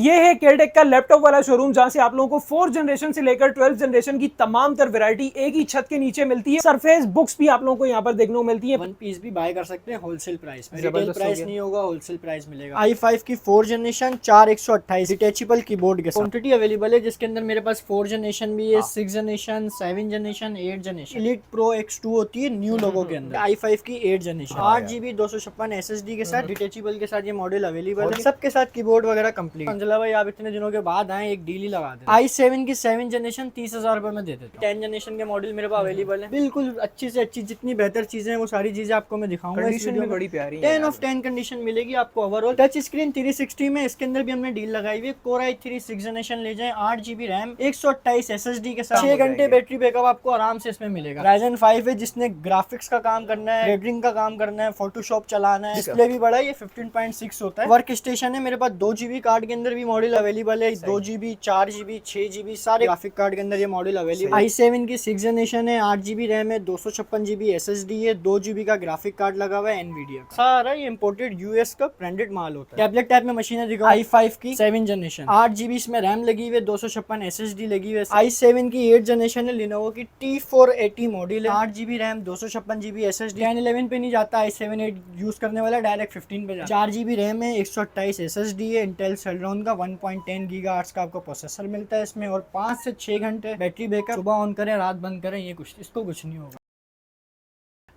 ये है केयरटेक का लैपटॉप वाला शोरूम जहां से आप लोगों को 4th जनरेशन से लेकर 12th जनरेशन की तमाम तर वैरायटी एक ही छत के नीचे मिलती है। सरफेस बुक्स भी आप लोगों को यहाँ पर देखने को मिलती है। वन पीस भी बाय कर सकते हैं होलसेल प्राइस में, रिटेल जबरदस्त हो प्राइस गया। नहीं होगा, होलसेल प्राइस मिलेगा। i5 की 4 जनरेशन 4128 डिटेचेबल कीबोर्ड के साथ क्वांटिटी अवेलेबल है, जिसके अंदर मेरे पास 4 जनरेशन भी है, 6 generation, 7 generation, 8 generation. Elite pro X2 होती है न्यू लोगो के अंदर। i5 की 8 जनरेशन 8GB 256 SSD के साथ डिटेचेबल के साथ ये मॉडल अवेलेबल है। सबके साथ कीबोर्ड वगैरह कंप्लीट। अंजला भाई आप इतने दिनों के बाद आए, एक डील ही लगा दे। i7 की 7 जनरेशन 30,000 रुपए में दे देते हैं। 10 जनरेशन के मॉडल मेरे पास अवेलेबल है, बिल्कुल अच्छी से अच्छी जितनी बेहतर चीजें हैं वो सारी चीजें आपको मैं दिखाऊंगा। कंडीशन भी बड़ी प्यारी है 10 ऑफ 10 कंडीशन मिलेगी आपको। ओवरऑल टच स्क्रीन 360 में, इसके अंदर भी हमने डील लगाई हुई है। Core i3 6 जनरेशन ले जाएं, 8GB रैम, 128 SSD के साथ 6 घंटे बैटरी बैकअप आपको आराम से इसमें मिलेगा। Ryzen 5 है, जिसने ग्राफिक्स का काम करना है, रेंडरिंग का काम करना है, फोटोशॉप चलाना है। डिस्प्ले भी बड़ा है, ये 15.6 होता है। वर्क स्टेशन है मेरे पास 2GB कार्ड के अंदर भी मॉडल अवेलेबल है, 2GB 4GB 6GB सारे ग्राफिक कार्ड के अंदर ये मॉडल अवेलेबल। i7 की 6 जनरेशन है, 8GB रैम है, 256GB SSD है, 2GB का ग्राफिक कार्ड लगा हुआ है NVIDIA का। सारा ये इंपोर्टेड यूएस का ब्रांडेड माल होता है। टैबलेट टाइप में मशीनें दिखाओ। i5 की 7 जनरेशन 8GB इसमें रैम लगी हुई है, 256 SSD लगी हुई है। i7 की 8 जनरेशन है, Lenovo की T480 मॉडल है, 8GB रैम, 256GB SSD। 10-11 पे नहीं जाता i7 8 यूज करने वाला, डायरेक्ट 15 पे जाता है। 4GB रैम है, 128 SSD है, इंटेल सेलेरॉन का 1.10 गीगाहर्ट्ज का आपको प्रोसेसर मिलता है इसमें, और 5 से 6 घंटे बैटरी बैकअप। सुबह ऑन करें रात बंद करें, ये कुछ इसको कुछ नहीं होगा।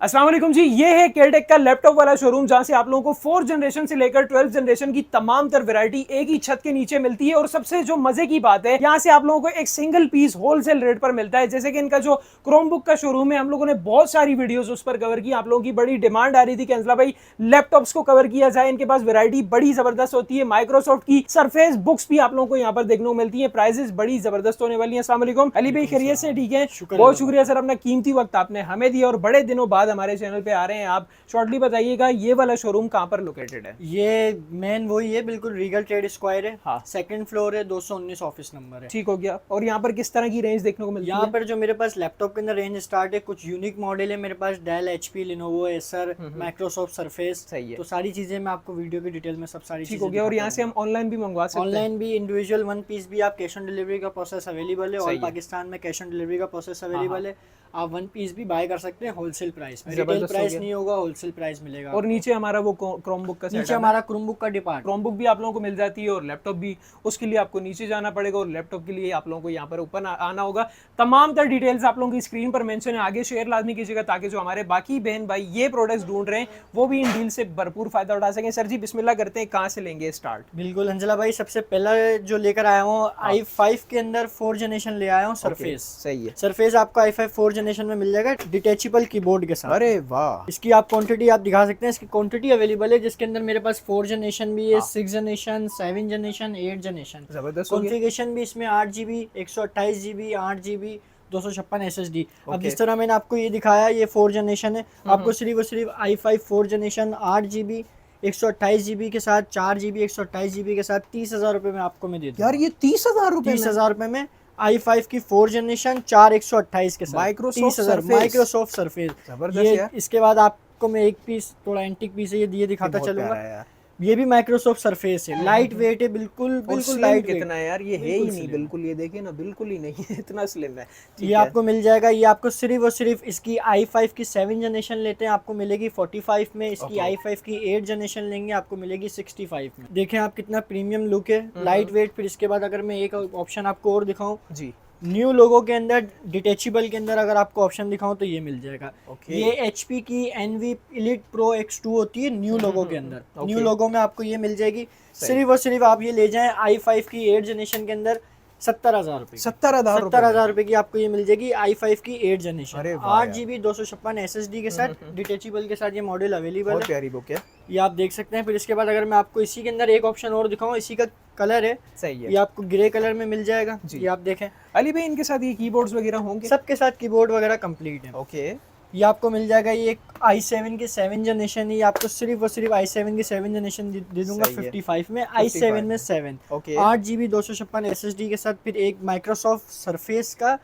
अस्सलाम वालेकुम जी, ये है केयरटेक का लैपटॉप वाला शोरूम जहां से आप लोगों को 4th जनरेशन से लेकर 12th जनरेशन की तमाम तर वैरायटी एक ही छत के नीचे मिलती है। और सबसे जो मजे की बात है, यहाँ से आप लोगों को एक सिंगल पीस होलसेल रेट पर मिलता है। जैसे कि इनका जो क्रोमबुक का शोरूम है, हम लोगों ने बहुत सारी वीडियोस उस पर कवर की। आप लोगों की बड़ी डिमांड आ रही थी कि अंजला भाई लैपटॉप्स को कवर किया जाए, इनके पास वैरायटी बड़ी जबरदस्त होती है। माइक्रोसॉफ्ट की सरफेस बुक्स भी आप लोगों को यहाँ पर देखने को मिलती है, प्राइजेस बड़ी जबरदस्त होने वाली है। अस्सलाम वालेकुम अली भाई, खैरियत से? ठीक है, बहुत शुक्रिया सर, अपना कीमती वक्त आपने हमें दिया और बड़े दिनों बाद हमारे चैनल पे आ रहे हैं आप। शॉर्टली बताइएगा ये वाला शोरूम कहां पर लोकेटेड है? ये मेन वही है, बिल्कुल रीगल ट्रेड स्क्वायर है। हाँ, सेकंड फ्लोर है, 219 ऑफिस नंबर है। ठीक हो गया। और यहाँ पर किस तरह की रेंज देखने को मिलती है? यहाँ पर जो मेरे पास लैपटॉप के अंदर रेंज स्टार्ट है, कुछ यूनिक मॉडल है मेरे पास, Dell, HP, Lenovo, Acer, Microsoft Surface. सही है, तो सारी चीजें मैं आपको वीडियो की डिटेल में सब सारी ठीक हो गया। और यहाँ से हम ऑनलाइन भी मंगवा सकते हैं? ऑनलाइन भी, इंडिविजुअल वन पीस भी, आप कैश ऑन डिलीवरी का प्रोसेस अवेलेबल है। ऑल पाकिस्तान में कैश ऑन डिलीवरी का प्रोसेस अवेलेबल है। आप वन पीस भी बाय कर सकते हैं होलसेल प्राइस में, रिटेल प्राइस नहीं होगा, होलसेल प्राइस मिलेगा। और नीचे हमारा वो क्रोमबुक का नीचे हमारा क्रोमबुक का डिपार्ट, क्रोमबुक भी आप लोगों को मिल जाती है, और लैपटॉप भी। उसके लिए आपको नीचे जाना पड़ेगा, और लैपटॉप के लिए आप लोगों को यहाँ पर ऊपर आना होगा। तमाम तर डिटेल्स आप लोगों की स्क्रीन पर मेंशन है, आगे शेयर लाजमी कीजिएगा ताकि जो हमारे बाकी बहन भाई ये प्रोडक्ट्स ढूंढ रहे हैं वो भी इन डील से भरपूर फायदा उठा सकें। सर जी बिस्मिल्लाह करते हैं, कहाँ से लेंगे स्टार्ट? बिल्कुल अंजला भाई, सबसे पहला जो लेकर आया हूँ i5 के अंदर 4 जनरेशन ले आया हूँ, सरफेस। सही है, सरफेस आपको i5 4 जनरेशन में मिल जाएगा डिटेचेबल कीबोर्ड के साथ। अरे वाह, इसकी आप क्वांटिटी आप दिखा सकते हैं, इसकी क्वांटिटी अवेलेबल है, जिसके अंदर मेरे पास 4 जनरेशन भी है, 6 जनरेशन, 7 जनरेशन, 8 जनरेशन। जबरदस्त। कॉन्फ़िगरेशन भी इसमें 8GB, 128GB, 8GB, 256 SSD। अब जिस तरह मैंने आपको ये दिखाया, ये 4 जनरेशन है, आपको सिर्फ और सिर्फ i5 4 जनरेशन 8GB 128GB के साथ, 4GB 128GB के साथ 30,000 रुपए में आपको मैं दे दूँ। यार ये 30,000 रुपए, 30,000 रुपए में i5 की 4 जनरेशन 4 128 के साथ माइक्रोसॉफ्ट सरफेस। जबरदस्त यार। इसके बाद आपको मैं एक पीस थोड़ा एंटिक पीस है, ये दिखाता चलूंगा। ये भी माइक्रोसॉफ्ट सरफेस है, लाइट वेट है, बिल्कुल लाइट। कितना है यार, ये है ही नहीं बिल्कुल, ये देखिए ना, बिल्कुल ही नहीं है, इतना स्लिम है। ये आपको मिल जाएगा। ये आपको सिर्फ और सिर्फ इसकी i5 की 7 जनरेशन लेते हैं आपको मिलेगी 45 में, इसकी i5 की 8 जनरेशन लेंगे आपको मिलेगी 65 में। देखें आप कितना प्रीमियम लुक है, लाइट वेट। फिर इसके बाद अगर मैं एक ऑप्शन आपको और दिखाऊं जी, न्यू लोगो के अंदर डिटेचेबल के अंदर अगर आपको ऑप्शन दिखाऊं तो ये मिल जाएगा। ये HP की NV एलीट प्रो X2 होती है न्यू लोगो के अंदर। न्यू लोगो में आपको ये मिल जाएगी। सिर्फ और सिर्फ आप ये ले जाएं i5 की 8 जनरेशन के अंदर 70,000 रुपए, 70,000 रुपए की आपको ये मिल जाएगी i5 की 8 जनरेशन, 8GB 256 SSD के साथ, डिटेचेबल के साथ ये मॉडल अवेलेबल है। प्यारी बुक है, ये आप देख सकते हैं। फिर इसके बाद अगर मैं आपको इसी के अंदर एक ऑप्शन और दिखाऊं, इसी का कलर है, सही है, ये आपको ग्रे कलर में मिल जाएगा। ये आप देखें अली भाई, इनके साथ ये कीबोर्ड्स वगैरह होंगे? सबके साथ कीबोर्ड वगैरह कंप्लीट है। ओके, ये आपको मिल जाएगा। ये i7 की 7 जनरेशन है, ये आपको सिर्फ और सिर्फ i7 की 7 जनरेशन दे दूंगा 55 में, i7 में 7, 8GB 256 SSD के साथ। फिर एक माइक्रोसॉफ्ट सरफेस का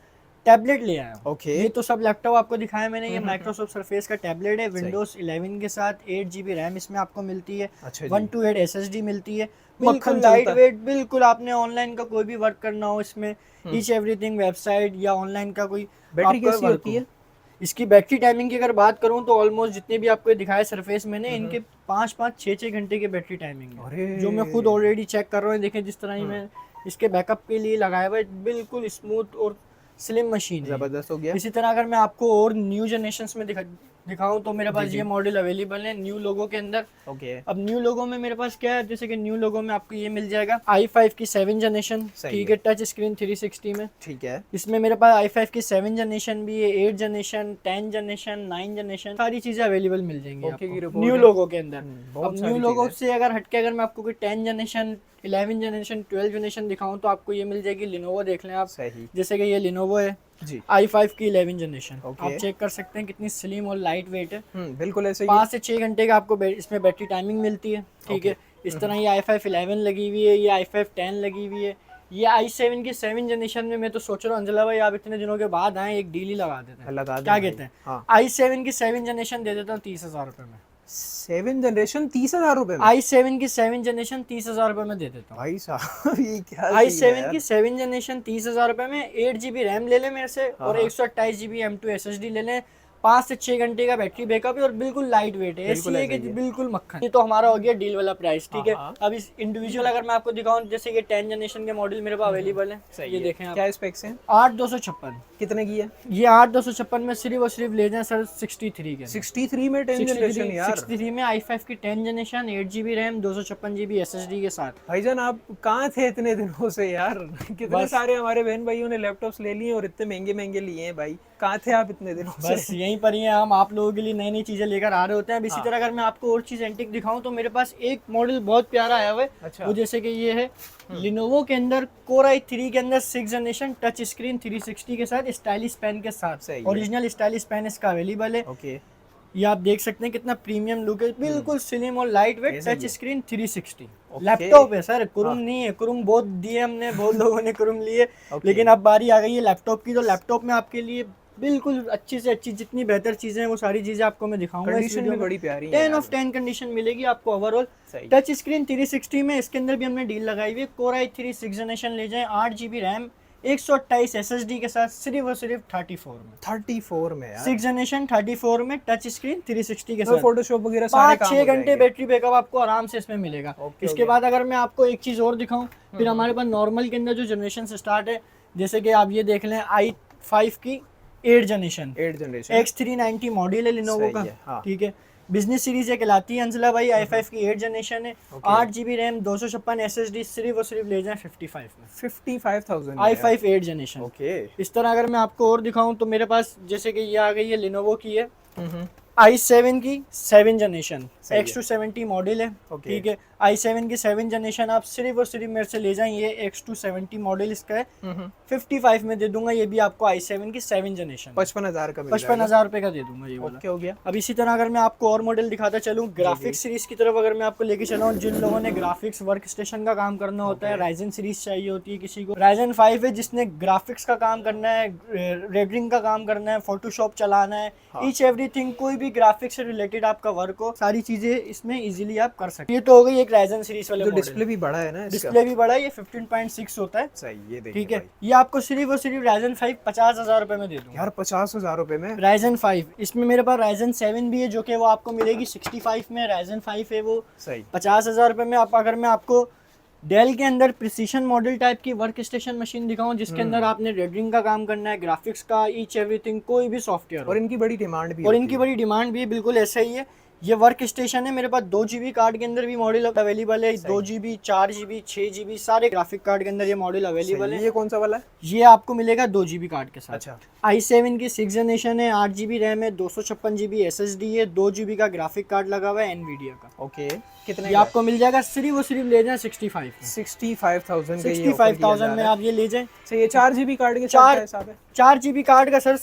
टैबलेट ले आया हूँ। ओके ये तो सब लैपटॉप आपको दिखाया मैंने, ये माइक्रोसॉफ्ट सरफेस का टैबलेट है, सही। विंडोज 11 के साथ 8 GB रैम इसमें आपको मिलती है, अच्छा जी। 128 SSD मिलती है, मक्खन बिल्कुल चलता लाइट है। वेट, बिल्कुल आपने ऑनलाइन का कोई भी वर्क करना हो इसमें, ईच एवरीथिंग वेबसाइट या ऑनलाइन का कोई बैटरी आपका कैसी वर्क होती हो। है? इसकी बैटरी टाइमिंग की अगर बात करूं तो ऑलमोस्ट जितने भी आपको दिखाए सरफेस मैंने, इनके 5-5 6-6 घंटे की बैटरी टाइमिंग है, अरे जो मैं खुद ऑलरेडी चेक कर रहा हूँ। देखें जिस तरह ही मैं इसके बैकअप के लिए लगाया हुआ है, बिल्कुल स्मूथ और स्लिम मशीन है। जबरदस्त हो गया। इसी तरह अगर मैं आपको और न्यू जनरेशंस में दिखाऊं तो मेरे पास जी। ये मॉडल अवेलेबल है न्यू लोगो के अंदर। ओके अब न्यू लोगो में मेरे पास क्या है, जैसे कि न्यू लोगो में आपको ये मिल जाएगा i5 की 7 जनरेशन, सही ठीक है। है, टच स्क्रीन 360 में। ठीक है। इसमें मेरे पास i5 की 7 जनरेशन भी है, 8 जनरेशन, 10 जनरेशन, 9 जनरेशन, सारी चीजें अवेलेबल मिल जाएंगी ओके की आपको रिपोर्ट न्यू है। लोगो के अंदर। बहुत अब सारी न्यू लोगो चीजें। से अगर हटके अगर मैं आपको कोई 10 जनरेशन, 11 जनरेशन, 12 जनरेशन दिखाऊं तो आपको ये मिल जाएगी लिनोवो, देख लें आप, सही जैसे कि ये लिनोवो है जी। i5 की 11 जनरेशन। ओके। आप चेक कर सकते हैं कितनी स्लिम और लाइट वेट है। बिल्कुल ऐसे ही 5 से 6 घंटे का आपको इसमें बैटरी टाइमिंग मिलती है, ठीक है। इस तरह ये i5 11 लगी हुई है, ये i5 10 लगी हुई है, ये i7 की 7 जनरेशन में मैं तो सोच रहा हूँ अंजला भाई आप इतने दिनों के बाद आए, एक डील ही लगा देते हैं, लगा दें क्या भाई। कहते हैं? हाँ। i7 की 7 जनरेशन दे देता हूँ 30,000 रुपये में। 7 जनरेशन 30,000 रुपए में? i7 की 7 जनरेशन 30,000 रुपये में दे देता हूँ। भाई साहब ये क्या i7 सीन है की यार? 7 जनरेशन 30,000 रुपये में, 8 GB रैम ले लें मेरे से और हाँ। 128 GB M2 SSD ले लें, 5 से 6 घंटे का बैटरी बैकअप है और बिल्कुल लाइट वेट है, बिल्कुल ऐसी है ऐसा कि ही है। बिल्कुल मक्खन। ये तो हमारा हो गया डील वाला प्राइस, ठीक है। हाँ। अब इस इंडिविजुअल अगर मैं आपको दिखाऊं, जैसे ये 10 जनरेशन के मॉडल मेरे पास अवेलेबल है, सही ये है। देखें आप, क्या स्पेक्स हैं? 8256। कितने की है? ये 8256 में सिर्फ और सिर्फ ले जाएं सर 63 के, 63 में 10 जनरेशन यार। 63 में i5 की 10 generation, 8 GB RAM, 256 GB SSD के साथ। भाईजान आप कहाँ थे इतने दिनों से यार? कितने बस। सारे हमारे बहन भाइयों ने लैपटॉप्स ले लिए और इतने महंगे महंगे लिए हैं भाई, कहाँ थे आप इतने दिनों से? बस यहीं पर ही हैं हम, आप लोगों के लिए नई नई चीजें लेकर आ रहे होते हैं। अब इसी तरह अगर मैं आपको और चीज एंटिक दिखाऊं तो मेरे पास एक मॉडल बहुत प्यारा आया हुआ है। अच्छा। वो जैसे कि ये है लिनोवो के अंदर Core i3 के अंदर 6 जनरेशन, टच स्क्रीन 360 के साथ, स्टाइलिश पेन के साथ, सही है। ओरिजिनल स्टाइलिश पेन इसका अवेलेबल है। ओके ये आप देख सकते हैं कितना प्रीमियम लुक है, बिल्कुल स्लिम और लाइट वेट, ऐसा ही टच है। Screen 360 okay. लैपटॉप है सर, कुरुम नहीं है। कुरुम बहुत दिए हमने, बहुत लोगों ने कुरुम लिए, ओके। लेकिन अब बारी आ गई है लैपटॉप की। तो लैपटॉप में आपके लिए बिल्कुल अच्छी से अच्छी जितनी बेहतर चीजें हैं वो सारी चीजें आपको मैं दिखाऊंगा इस कंडीशन वीडियो भी में। बड़ी प्यारी है 10 यार। ऑफ 10 कंडीशन मिलेगी आपको ओवरऑल। सही। टच स्क्रीन 360 में इसके अंदर भी हमने डील लगाई हुई है। Core i3 6 जनरेशन ले जाएं, 8 GB रैम, 128 SSD के साथ, सिर्फ और सिर्फ 34 में। 34 में यार। 6 जनरेशन 34 में, टच स्क्रीन 360 के तो साथ, फोटोशॉप वगैरह सारे काम 5-6 हो घंटे जाएंगे। बैटरी बैकअप आपको आराम से इसमें मिलेगा। ओके, इसके ओके। बाद अगर मैं आपको एक चीज और दिखाऊं, फिर हमारे पास नॉर्मल के अंदर जो जनरेशन से स्टार्ट है, जैसे कि आप ये देख लें i5 की 8 जनरेशन, 8 जनरेशन X390 मॉडल है लिनोवो सही का, है, हाँ। ठीक है। बिजनेस सीरीज है कहलाती है अंजला भाई, i5 की 8 जनरेशन है, 8 GB रैम, 256 SSD, सिर्फ और सिर्फ ले जाएं 55 में। 55,000 i5 8 जनरेशन। ओके। इस तरह अगर मैं आपको और दिखाऊं तो मेरे पास जैसे कि ये आ गई है लिनोवो की है i7 की 7 जनरेशन, सही है। X270 मॉडल है, ओके। ठीक है। i7 की 7 जनरेशन आप सिर्फ और सिर्फ मेरे से ले जाएं, ये X270 मॉडल इसका है, 55 में दे दूंगा। ये भी आपको i7 की 7 जनरेशन 55,000 का मिल 55,000 रुपए का दे दूंगा ये वाला। ओके हो गया। अब इसी तरह अगर मैं आपको और मॉडल दिखाता चलूं, ग्राफिक्स सीरीज की तरफ अगर मैं आपको लेके चलाऊं, जिन लोगों ने ग्राफिक्स वर्क स्टेशन का काम करना होता है, राइजन सीरीज चाहिए होती है किसी को, राइजन 5 है जिसने ग्राफिक्स का काम करना है, रेंडरिंग का काम करना है, फोटोशॉप चलाना है, ईच एवरीथिंग, कोई भी ग्राफिक्स से रिलेटेड आपका वर्क हो, सारी चीजें इसमें इजीली आप कर सकते हैं। ये तो हो गई एक राइजन सीरीज वाले तो मॉडल। डिस्प्ले भी बड़ा है ना इसका? डिस्प्ले भी बड़ा है, ये 15.6 होता है, सही, ये देखिए ठीक है। भाई। ये आपको सिर्फ और सिर्फ राइजन 5 50,000 रुपए में दे दूंगा यार 50,000 रुपए में? राइजन 5। इसमें मेरे पास राइजन 7 भी है जो कि वो आपको मिलेगी 65 में, राइजन 5 है वो सही। 50,000 रुपए में। आप अगर मैं आपको डेल के अंदर प्रिसीशन मॉडल टाइप की वर्क स्टेशन मशीन दिखाऊं, जिसके अंदर आपने रेंडरिंग का काम करना है, ग्राफिक्स का, ईच एवरीथिंग, कोई भी सॉफ्टवेयर और इनकी बड़ी डिमांड भी और होती इनकी है। बड़ी डिमांड भी है, बिल्कुल ऐसा ही है। ये वर्क स्टेशन है, मेरे पास 2 GB कार्ड के अंदर भी मॉडल अवेलेबल है, 2 GB, 4 GB, 6 GB, सारे ग्राफिक कार्ड के अंदर ये मॉडल अवेलेबल है। ये कौन सा वाला है? ये आपको मिलेगा 2 GB कार्ड के साथ। अच्छा। i7 की 6 जनरेशन है, 8 GB रैम है, 256 GB SSD है, 2 GB का ग्राफिक कार्ड लगा हुआ है एनवीडिया का। ओके। कितने ये का? आपको मिल जाएगा सिर्फ और सिर्फ ले जाएं 65 में। 65,000 का ये 65,000 में आप ये ले जाएं। सही है। 4 GB कार्ड के साथ क्या हिसाब है? 4 GB कार्ड का सर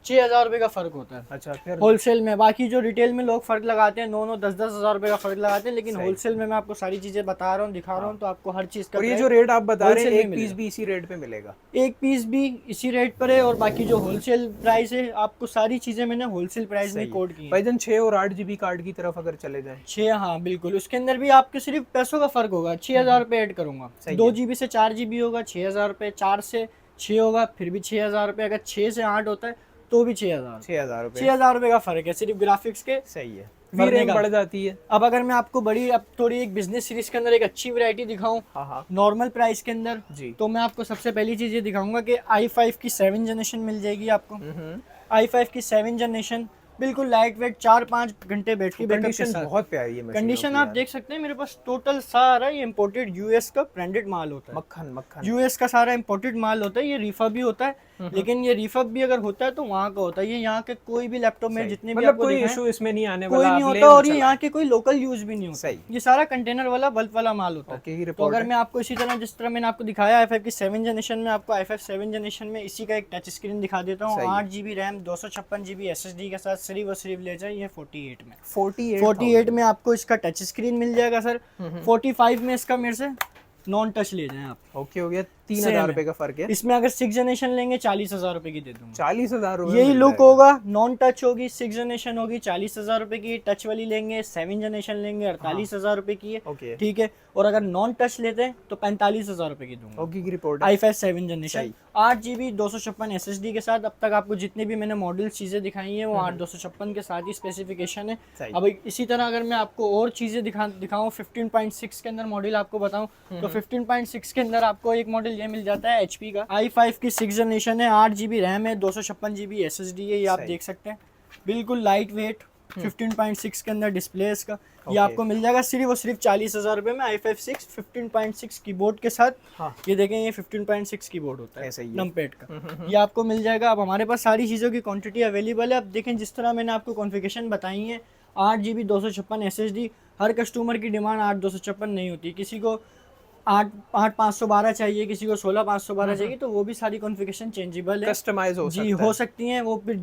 6,000 रुपए का फर्क होता है अच्छा फिर होलसेल में। बाकी जो रिटेल में लोग फर्क लगाते हैं 9-9 10-10 हज़ार रुपए का फर्क लगाते हैं, लेकिन सही। होलसेल में मैं आपको सारी चीजें बता रहा हूँ, दिखा रहा हूँ, तो आपको हर चीज का और ये प्राइस जो रेट आप बता रहे हैं wholesale एक में पीस मिलेगा। भी इसी रेट पे मिलेगा? एक पीस भी इसी रेट पर है, और बाकी जो होलसेल प्राइस है आपको सारी चीजें मैंने होलसेल प्राइस में सही। कोड की है। भाईजान 6 और 8 जीबी कार्ड की तरफ अगर चले जाएं 6, हाँ बिल्कुल, उसके अंदर भी आपके सिर्फ पैसों का फर्क होगा। 6,000 रुपये ऐड करूंगा, सही 2 है। GB से 4 GB होगा 6,000 रुपये, 4 से 6 होगा फिर भी 6,000 रुपये, अगर 6 से 8 होता है तो भी 6,000। 6,000 रुपये। 6,000 रुपये का फर्क है सिर्फ ग्राफिक्स के सही है, भरने वीरेम का। बढ़ जाती है। अब अगर मैं आपको बड़ी, अब थोड़ी एक बिजनेस सीरीज के अंदर एक अच्छी वैरायटी दिखाऊं हाँ हाँ नॉर्मल प्राइस के अंदर, जी। तो मैं आपको सबसे पहली चीज ये दिखाऊंगा कि i5 की 7 जनरेशन मिल जाएगी आपको। हम्म। i5 की 7 जनरेशन बिल्कुल लाइट वेट, 4-5 घंटे बैटरी बैकअप के कंडीशन साथ। बहुत प्यारी है मशीनों कंडीशन की आप यार। देख सकते हैं मेरे पास टोटल सारा ये इम्पोर्टेड यूएस का ब्रांडेड माल होता है। मक्खन मक्खन। यूएस का सारा इम्पोर्टेड माल होता है, ये रिफर्ब भी होता है, लेकिन ये रिफर्ब भी अगर होता है तो वहाँ का होता है। ये यहाँ के कोई भी लैपटॉप में सही। जितने भी मतलब आपको कोई दिखाएं, इशू इसमें नहीं आने कोई वाला, नहीं आप होता, ले और ये चलाएं। यहाँ के कोई लोकल यूज भी नहीं होता। सही। ये सारा कंटेनर वाला बल्क वाला माल होता ओके, है। ये तो रिपोर्ट अगर है। मैं आपको इसी तरह जिस तरह मैंने आपको दिखाया i5 की 7 जनरेशन में, आपको i5 7 जनरेशन में इसी का एक टच स्क्रीन दिखा देता हूँ। सही। 8 GB रैम 256 GB SSD के साथ सिर्फ और सिर्फ ले जाए ये 48 में। 48 में आपको इसका टच स्क्रीन मिल जाएगा सर। 45 में इसका मेरे से नॉन टच ले जाएं आप। ओके हो गया, Same 3,000 है। रुपए का फर्क है। इसमें अगर 6 जनरेशन लेंगे 40,000 रुपए की दे दूंगा। 40,000 रुपए यही मिल लुक जाएगा। होगा, नॉन टच होगी, 6 जनरेशन होगी 40,000 रुपए की। टच वाली लेंगे 7 जनरेशन लेंगे 48,000 रुपए की है, ओके ठीक है। और अगर नॉन टच लेते हैं तो 45,000 रुपए की दूंगा। ओके की रिपोर्ट है। i5 7 जनरेशन सही। 8 GB 256 SSD के साथ। अब तक आपको जितने भी मैंने मॉडल चीजें दिखाई हैं वो 8 256 के साथ ही स्पेसिफिकेशन है। सही। अब इसी तरह अगर मैं आपको और चीजें दिखाऊं 15.6 के अंदर मॉडल आपको बताऊं, तो 15.6 के अंदर आपको एक मॉडल ये मिल जाता है HP का। i5 की 6 जनरेशन है, 8 GB रैम है, 256 GB SSD है, ये आप सही। देख सकते हैं। बिल्कुल लाइट वेट, 15.6 के अंदर डिस्प्ले इसका। ये ओके। आपको मिल जाएगा सिर्फ और सिर्फ 40,000 रुपए में। i5 6 15.6 कीबोर्ड के साथ। हाँ। ये देखें, ये 15.6 कीबोर्ड होता है ऐसा ही है। नमपैड का। ये आपको मिल जाएगा। अब हमारे पास सारी चीज़ों की क्वांटिटी अवेलेबल है। अब देखें जिस तरह मैंने आपको कॉन्फ़िगरेशन बताई है, 8 GB 256 SSD, हर कस्टमर की डिमांड 8 256 नहीं होती। किसी को 8 512 चाहिए, किसी को 16 512 चाहिए, तो वो भी सारी कॉन्फ़िगरेशन चेंजेबल है, कस्टमाइज हो जी सकता हो है। सकती हैं। वो फिर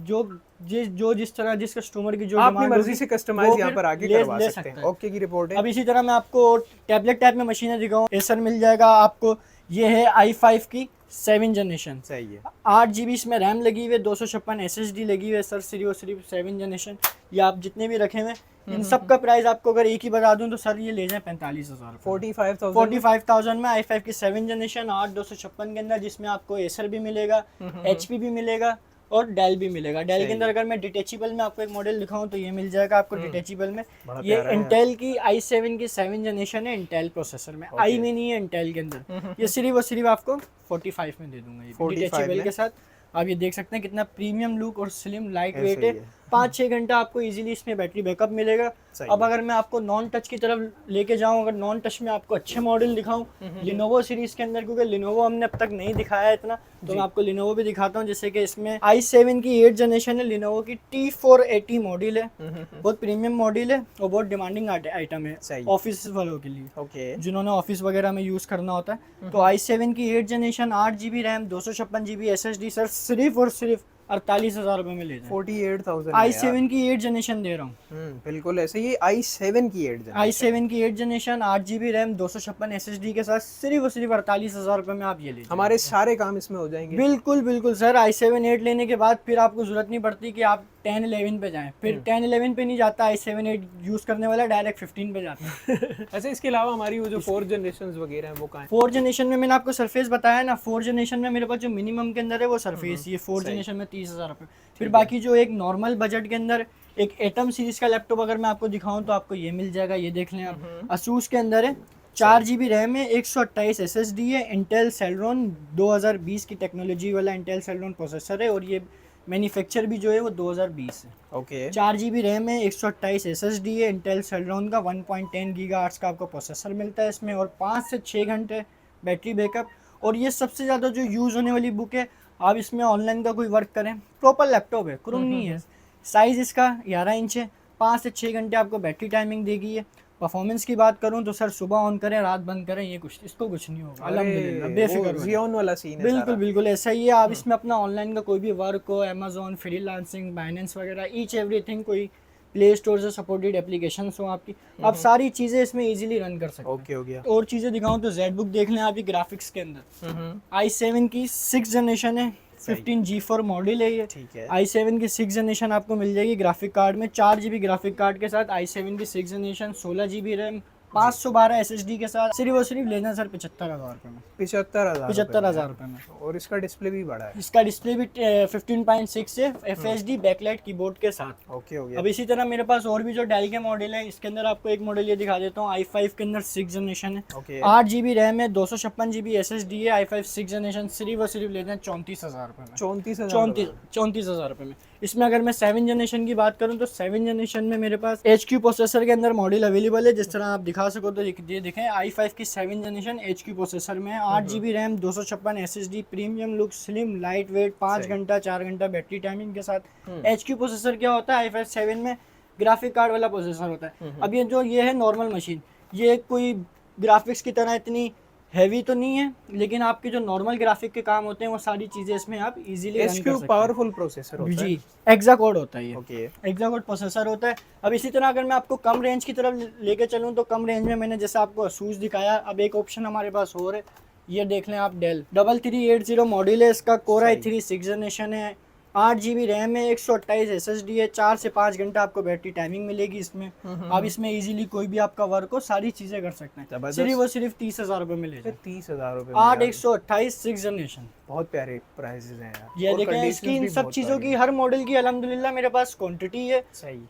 जिस तरह जिस कस्टमर की जो आप अपनी डिमांड मर्जी होगी, से वो कस्टमाइज यहाँ फिर पर आके ले करवा सकते सकता हैं। है। ओके की रिपोर्ट है। अब इसी तरह मैं आपको टैबलेट टाइप में मशीनें दिखाऊँ, एसर मिल जाएगा आपको। ये है i5 की 7 जनरेशन, सही है। 8 GB इसमें रैम लगी हुई है, 256 SSD लगी हुई है सर, सिर्फ और सिर्फ 7 जनरेशन। ये आप जितने भी रखे हुए इन सब का प्राइस आपको अगर एक ही बता दूं तो सर ये ले जाए 45,000 45,000 45,000 में i5 की 7 जनरेशन 8 256 के अंदर, जिसमें आपको एसर भी मिलेगा, HP भी मिलेगा और डेल भी मिलेगा। डेल के अंदर अगर मैं डिटेचेबल में आपको एक मॉडल दिखाऊं तो ये मिल जाएगा आपको डिटेचेबल में। बड़ा ये प्यारा है इंटेल की i7 की 7 जनरेशन है, इंटेल प्रोसेसर में, आई में नहीं है, इंटेल के अंदर। ये सिर्फ और सिर्फ आपको 45 में दे दूंगा, ये 45 डिटेचेबल में। के साथ। आप ये देख सकते हैं कितना प्रीमियम लुक और स्लिम लाइट ऐसा वेट ही है। है। 5-6 घंटा आपको इजीली इसमें बैटरी बैकअप मिलेगा। सही अब है। अगर मैं आपको नॉन टच की तरफ लेके जाऊं, अगर नॉन टच में आपको अच्छे मॉडल दिखाऊं लिनोवो सीरीज के अंदर, क्योंकि लिनोवो हमने अब तक नहीं दिखाया इतना, तो मैं आपको लिनोवो भी दिखाता हूं। जैसे कि इसमें i7 की 8 जनरेशन है, लिनोवो की T480 मॉडल है, बहुत प्रीमियम मॉडल है और बहुत डिमांडिंग आइटम है सही। ऑफिस वालों के लिए, ओके। जिन्होंने ऑफिस वगैरह में यूज करना होता है। तो i7 की 8 generation 8 GB RAM 256 GB SSD sir, सिर्फ और सिर्फ 48,000 रुपए में ले जाए। 48,000 i7 की 8 जनरेशन दे रहा हूँ। बिल्कुल ऐसे ही i7 की 8 i7 की 8 जनरेशन 8 GB रैम 256 SSD के साथ सिर्फ और सिर्फ 48,000 रुपए में आप ये ले जाइए। हमारे सारे काम इसमें हो जाएंगे। बिल्कुल बिल्कुल सर, i7 8 लेने के बाद फिर आपको जरूरत नहीं पड़ती कि आप 10 11 पे जाएं, फिर 10 11 पे नहीं जाता i7 8 यूज करने वाला, डायरेक्ट 15 पे जाता है। अच्छा, इसके अलावा हमारी वो जो 4 जनरेशंस वगैरह हैं वो कहाँ हैं? 4 जनरेशन में मैंने आपको सरफेस बताया ना, 4 जनरेशन में मेरे पास जो मिनिमम के अंदर है वो सरफेस, ये 4 जनरेशन में 30,000 रुपये। फिर बाकी जो एक नॉर्मल बजट के अंदर एक एटम सीरीज का लैपटॉप अगर मैं आपको दिखाऊं तो आपको ये मिल जाएगा, ये देख लें आप। asus के अंदर है, 4 GB रैम है, 128 SSD है, इंटेल सेलेरॉन 2020 की टेक्नोलॉजी वाला इंटेल सेलेरॉन प्रोसेसर है, और ये मैन्युफैक्चर भी जो है वो 2020 है। ओके। 4 GB रैम है, 128 SSD है, इंटेल सेलेरॉन का 1.10 GHz का आपको प्रोसेसर मिलता है इसमें, और 5 से 6 घंटे बैटरी बैकअप। और ये सबसे ज़्यादा जो यूज़ होने वाली बुक है, आप इसमें ऑनलाइन का कोई वर्क करें, प्रॉपर लैपटॉप है, क्रोम नहीं है। साइज़ इसका 11 इंच है, 5 से 6 घंटे आपको बैटरी टाइमिंग देगी है। परफॉर्मेंस की बात करूं तो सर सुबह ऑन करें रात बंद करें ये कुछ इसको कुछ नहीं होगा, अल्हम्दुलिल्लाह बेफिक्र हो जियोन वाला सीन है बिल्कुल सारा। बिल्कुल ऐसा ही है। आप इसमें अपना ऑनलाइन का कोई भी वर्क हो, अमेजोन, फ्रीलांसिंग, बाइनेंस वगैरह ईच एवरीथिंग, कोई प्ले स्टोर से सपोर्टेड एप्लीकेशंस हो आपकी, आप सारी चीज़ें इसमें इजीली रन कर सकते हैं। ओके हो गया। और चीज़ें दिखाऊं तो जेड बुक देख लें आप, ये ग्राफिक्स के अंदर i7 की 6th जनरेशन है, 15G4 मॉडल है ये। ठीक है। i7 की 6th जनरेशन आपको मिल जाएगी ग्राफिक कार्ड में, 4GB ग्राफिक कार्ड के साथ i7 की 6th generation, 16GB RAM, 512 SSD के साथ, सिर्फ और सिर्फ लेना सर 75,000 रुपये में। 75,000 रुपये में। और इसका डिस्प्ले भी बड़ा है। इसका डिस्प्ले भी 15.6 है, FHD बैकलाइट कीबोर्ड के साथ। ओके हो गया। अब इसी तरह मेरे पास और भी जो डेल के मॉडल है, इसके अंदर आपको एक मॉडल ये दिखा देता हूँ, i5 के अंदर 6th जनरेशन है, ओके। 8GB रैम है, 256GB SSD है, i5 6th जनरेशन, सिर्फ और सिर्फ लेते हैं 34,000 रुपये में। 34,000 रुपये में। इसमें अगर मैं 7th जनरेशन की बात करूं तो 7th जनरेशन में मेरे पास HQ प्रोसेसर के अंदर मॉडल अवेलेबल है, जिस तरह आप दिखा सको तो ये देखें, i5 की 7th जनरेशन HQ प्रोसेसर में है, 8GB RAM, 256 SSD, premium look, slim, light weight, 5 घंटा 4 घंटा बैटरी टाइमिंग के साथ। HQ प्रोसेसर क्या होता है, i5 7 में ग्राफिक कार्ड वाला प्रोसेसर होता है। अब ये है नॉर्मल मशीन, ये कोई ग्राफिक्स की तरह इतनी हैवी तो नहीं है, लेकिन आपके जो नॉर्मल ग्राफिक के काम होते हैं वो सारी चीजें इसमें आप इजीली रन कर सकते हैं। पावरफुल प्रोसेसर होता है जी, एक्सा कोड होता है ये। ओके। एक्सा कोड प्रोसेसर होता है। अब इसी तरह अगर मैं आपको कम रेंज की तरफ लेके चलूँ तो कम रेंज में मैंने जैसे आपको असूस दिखाया, अब एक ऑप्शन हमारे पास और है, ये देख लें आप, डेल 3380 मॉडल है इसका, कोर i3 6th जनरेशन है, 8GB रैम है, 128 SSD है, 4 से 5 घंटा आपको बैटरी टाइमिंग मिलेगी इसमें। आप इसमें इजीली कोई भी आपका वर्क हो सारी चीजें कर सकते हैं। सिर्फ वो सिर्फ 30,000 रुपये में ले जाए। 30,000 रुपये 8/128 6th जनरेशन, बहुत प्यारे प्राइसेस हैं यार। ये देखें इसकी इन सब चीज़ों की, हर मॉडल की अल्हम्दुलिल्लाह मेरे पास क्वांटिटी है। सही।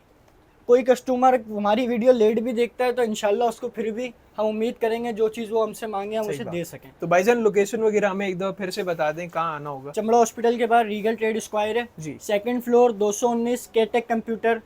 कोई कस्टमर हमारी वीडियो लेट भी देखता है तो इंशाल्लाह उसको फिर भी हम उम्मीद करेंगे जो चीज़ वो हमसे मांगे हम उसे दे सकें। तो भाईजान लोकेशन वगैरह हमें एक दफ़ा फिर से बता दें, कहाँ आना होगा? चमड़ा हॉस्पिटल के बाद रीगल ट्रेड स्क्वायर है जी। 2nd floor, 219, केटेक computer.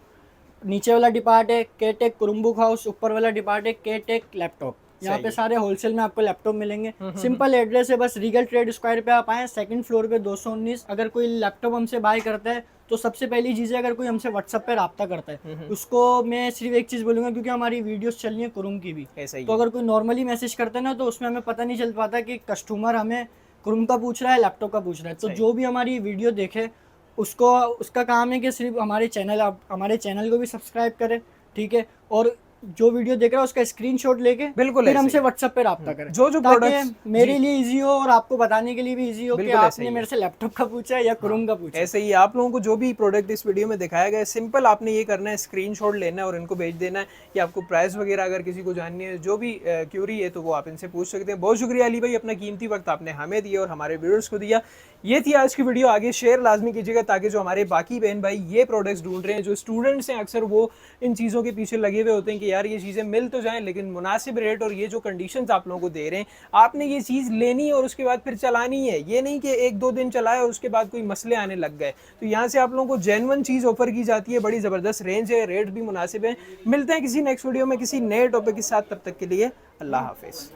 नीचे वाला डिपार्ट है केटेक कुरुम्बुक हाउस, ऊपर वाला डिपार्ट है केटेक लैपटॉप। यहाँ पे सारे होलसेल में आपको लैपटॉप मिलेंगे। सिंपल एड्रेस है, बस रीगल ट्रेड स्क्वायर पे आप आए, 2nd फ्लोर पे 219। अगर कोई लैपटॉप हमसे बाय करता है तो सबसे पहली चीज़ है, अगर कोई हमसे व्हाट्सएप पे रब्ता करता है उसको मैं सिर्फ एक चीज़ बोलूँगा, क्योंकि हमारी वीडियोस चल रही है कुरुम की भी, तो अगर कोई नॉर्मली मैसेज करता है ना तो उसमें हमें पता नहीं चल पाता कि कस्टमर हमें कुरुम का पूछ रहा है लैपटॉप का पूछ रहा है। तो जो भी हमारी वीडियो देखे उसको, उसका काम है कि सिर्फ हमारे चैनल को भी सब्सक्राइब करें, ठीक है, और जो वीडियो देख रहा है उसका स्क्रीनशॉट लेके बिल्कुल फिर हमसे व्हाट्सएप पे रब्ता करें, जो ताकि मेरे लिए इजी हो और आपको बताने के लिए भी इजी हो कि आपने मेरे से लैपटॉप का पूछा है या कुरुम का पूछा है। ऐसे ही आप लोगों को जो भी प्रोडक्ट इस वीडियो में दिखाया गया है, सिंपल आपने ये करना है, स्क्रीनशॉट लेना है और इनको भेज देना है। कि आपको प्राइस वगैरह अगर किसी को जाननी है, जो भी क्यूरी है, तो वो आप इनसे पूछ सकते हैं। बहुत शुक्रिया अली भाई, अपना कीमती वक्त आपने हमें दिया और हमारे व्यूअर्स को दिया। ये थी आज की वीडियो, आगे शेयर लाजमी कीजिएगा ताकि जो हमारे बाकी बहन भाई ये प्रोडक्ट्स ढूंढ रहे हैं, जो स्टूडेंट्स हैं अक्सर वो इन चीज़ों के पीछे लगे हुए होते हैं कि यार ये चीज़ें मिल तो जाएं लेकिन मुनासिब रेट और ये जो कंडीशंस आप लोगों को दे रहे हैं, आपने ये चीज़ लेनी है और उसके बाद फिर चलानी है। ये नहीं कि 1-2 दिन चलाए और उसके बाद कोई मसले आने लग गए। तो यहाँ से आप लोगों को जेन्युइन चीज़ ऑफर की जाती है, बड़ी ज़बरदस्त रेंज है, रेट भी मुनासिब है। मिलते हैं किसी नेक्स्ट वीडियो में किसी नए टॉपिक के साथ, तब तक के लिए अल्लाह हाफिज़।